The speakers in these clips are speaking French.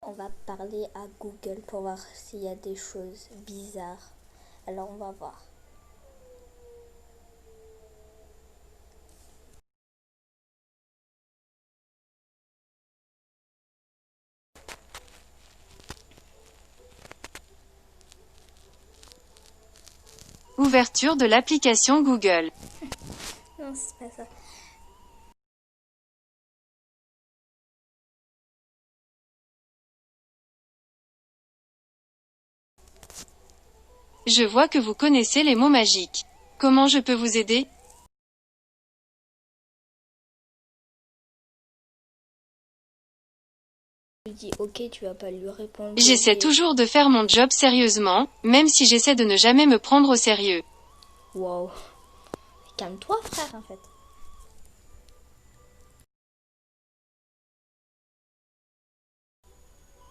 On va parler à Google pour voir s'il y a des choses bizarres. Alors on va voir. Ouverture de l'application Google. Non, c'est pas ça. Je vois que vous connaissez les mots magiques. Comment je peux vous aider? Je lui dis ok, tu vas pas lui répondre. J'essaie toujours de faire mon job sérieusement, même si j'essaie de ne jamais me prendre au sérieux. Wow. Calme-toi, frère, en fait.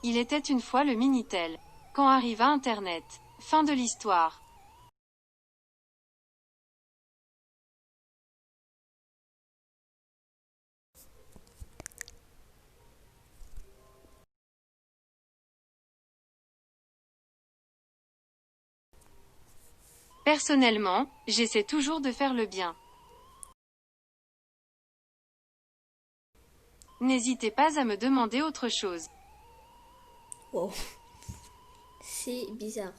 Il était une fois le Minitel. Quand arriva Internet. Fin de l'histoire. Personnellement, j'essaie toujours de faire le bien. N'hésitez pas à me demander autre chose. Wow. C'est bizarre.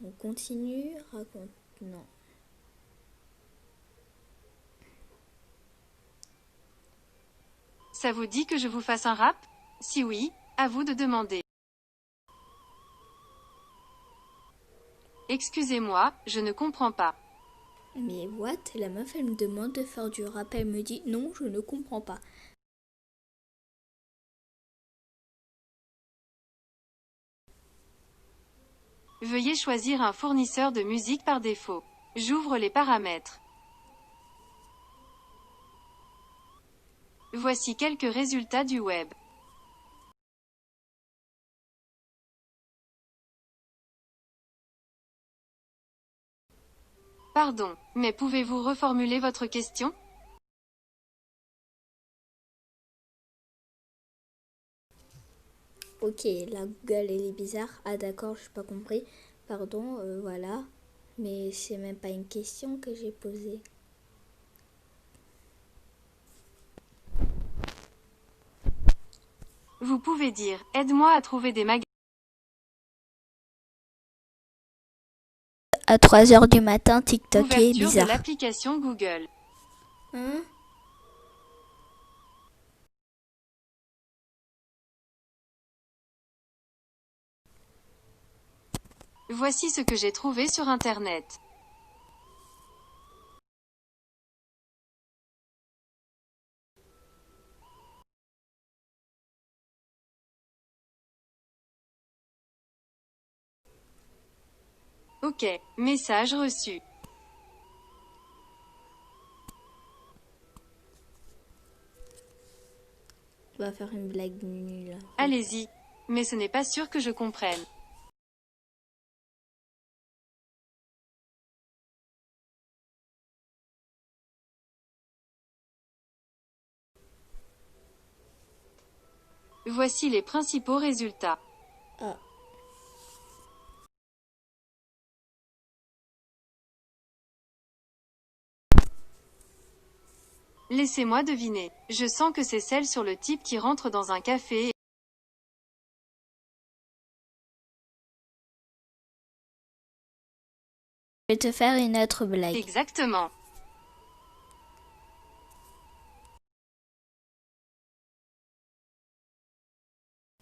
On continue, raconte. Non. Ça vous dit que je vous fasse un rap? Si oui, à vous de demander. Excusez-moi, je ne comprends pas. Mais what? La meuf, elle me demande de faire du rap. Elle me dit non, je ne comprends pas. Veuillez choisir un fournisseur de musique par défaut. J'ouvre les paramètres. Voici quelques résultats du web. Pardon, mais pouvez-vous reformuler votre question? Ok, la Google, elle est bizarre. Ah d'accord, je n'ai pas compris. Pardon, voilà. Mais c'est même pas une question que j'ai posée. Vous pouvez dire, aide-moi à trouver des magasins. À 3 heures du matin, TikTok est Ouverture de bizarre. l'application Google. Hein? Voici ce que j'ai trouvé sur Internet. Ok, message reçu. On va faire une blague nulle. Allez-y. Mais ce n'est pas sûr que je comprenne. Voici les principaux résultats. Ah, Laissez-moi deviner. Je sens que c'est celle sur le type qui rentre dans un café. je vais te faire une autre blague. Exactement.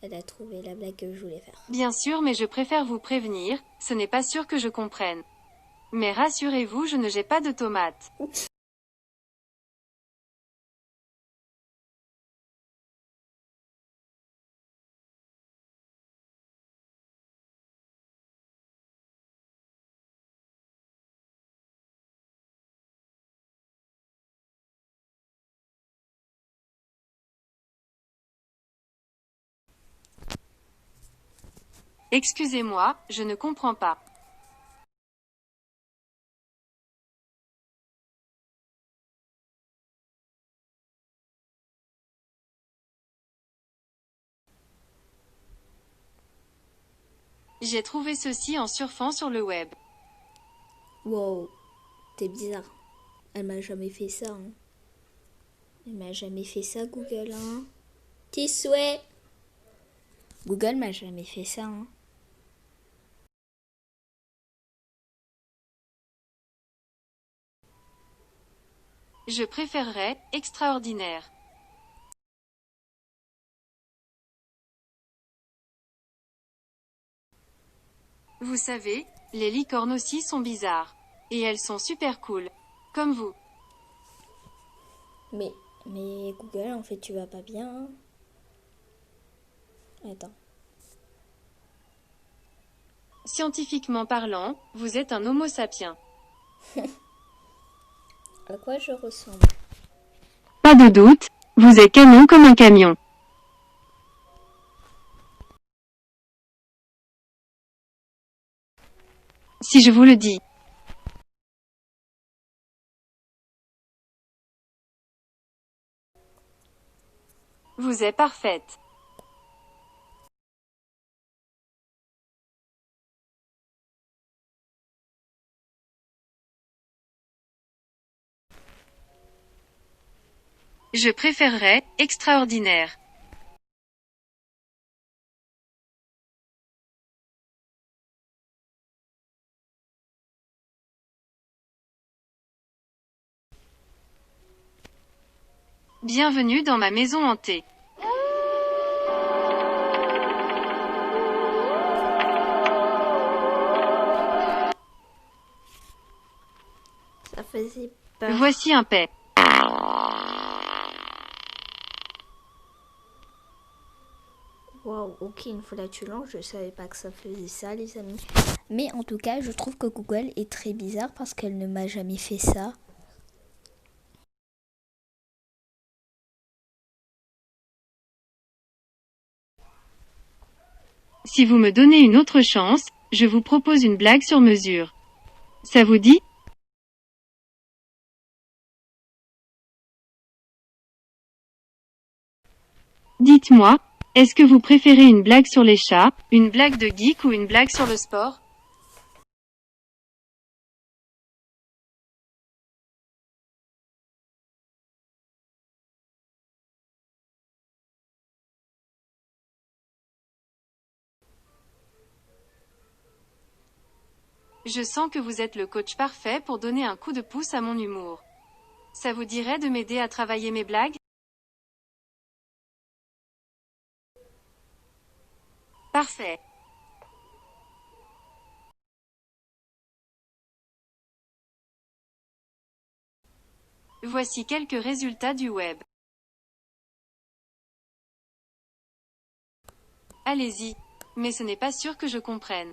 Elle a trouvé la blague que je voulais faire. Bien sûr, mais je préfère vous prévenir, ce n'est pas sûr que je comprenne. Mais rassurez-vous, je ne j'ai pas de tomates. Excusez-moi, je ne comprends pas. J'ai trouvé ceci en surfant sur le web. Wow, t'es bizarre. Elle m'a jamais fait ça. Hein. Elle m'a jamais fait ça, Google. Hein. Petit souhait. Google m'a jamais fait ça. Hein. Je préférerais extraordinaire. Vous savez, les licornes aussi sont bizarres. Et elles sont super cool. Comme vous. Mais Google, en fait, tu vas pas bien. Hein. Attends. Scientifiquement parlant, vous êtes un homo sapiens. À quoi je ressemble? Pas de doute, vous êtes canon comme un camion. Si je vous le dis. Vous êtes parfaite. Je préférerais extraordinaire. Bienvenue dans ma maison hantée. Ça faisait peur. Voici un paix. Waouh, ok, une fois là tu lances, je savais pas que ça faisait ça, les amis. Mais en tout cas, je trouve que Google est très bizarre parce qu'elle ne m'a jamais fait ça. Si vous me donnez une autre chance, je vous propose une blague sur mesure. Ça vous dit? Dites-moi, est-ce que vous préférez une blague sur les chats, une blague de geek ou une blague sur le sport? Je sens que vous êtes le coach parfait pour donner un coup de pouce à mon humour. Ça vous dirait de m'aider à travailler mes blagues? Parfait. Voici quelques résultats du web. Allez-y. Mais ce n'est pas sûr que je comprenne.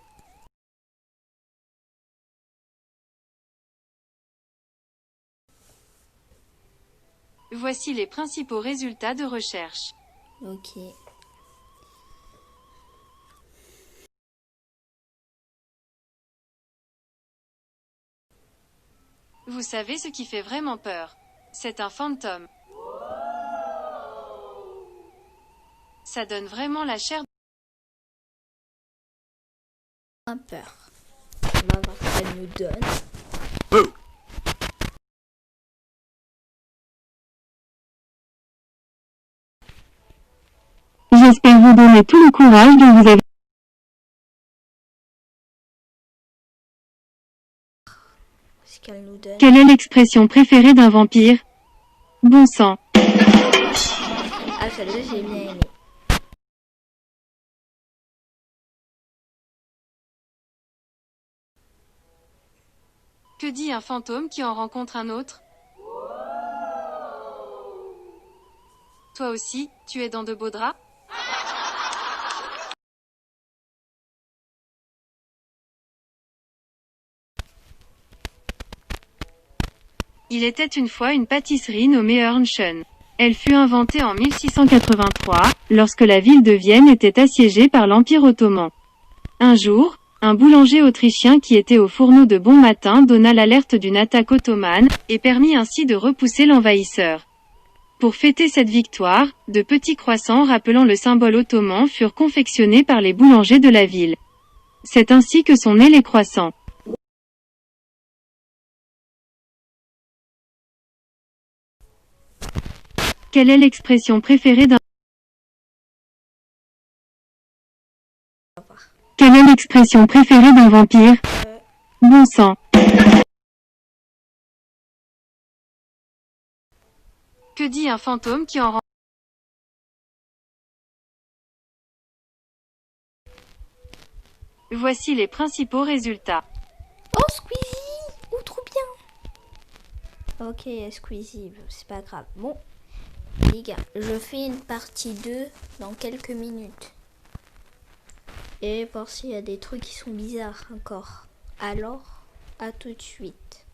Voici les principaux résultats de recherche. Ok. Vous savez ce qui fait vraiment peur? C'est un fantôme. Ça donne vraiment la chair. Un peur. On va voir ce qu'elle nous donne. J'espère vous donner tout le courage dont vous avez. Ce qu'elle nous donne. Quelle est l'expression préférée d'un vampire? Bon sang. Ah, celle-là, j'ai bien aimé. Que dit un fantôme qui en rencontre un autre? Toi aussi, tu es dans de beaux draps? Il était une fois une pâtisserie nommée Ernschen. Elle fut inventée en 1683, lorsque la ville de Vienne était assiégée par l'Empire ottoman. Un jour, un boulanger autrichien qui était au fourneau de bon matin donna l'alerte d'une attaque ottomane, et permit ainsi de repousser l'envahisseur. Pour fêter cette victoire, de petits croissants rappelant le symbole ottoman furent confectionnés par les boulangers de la ville. C'est ainsi que sont nés les croissants. Quelle est l'expression préférée d'un... Quelle est l'expression préférée d'un vampire? Bon sang. Que dit un fantôme qui en rend... Voici les principaux résultats. Oh, Squeezie! Oh, trop bien! Ok, Squeezie, c'est pas grave. Bon, les gars, je fais une partie 2 dans quelques minutes. Et voir s'il y a des trucs qui sont bizarres encore. Alors, à tout de suite.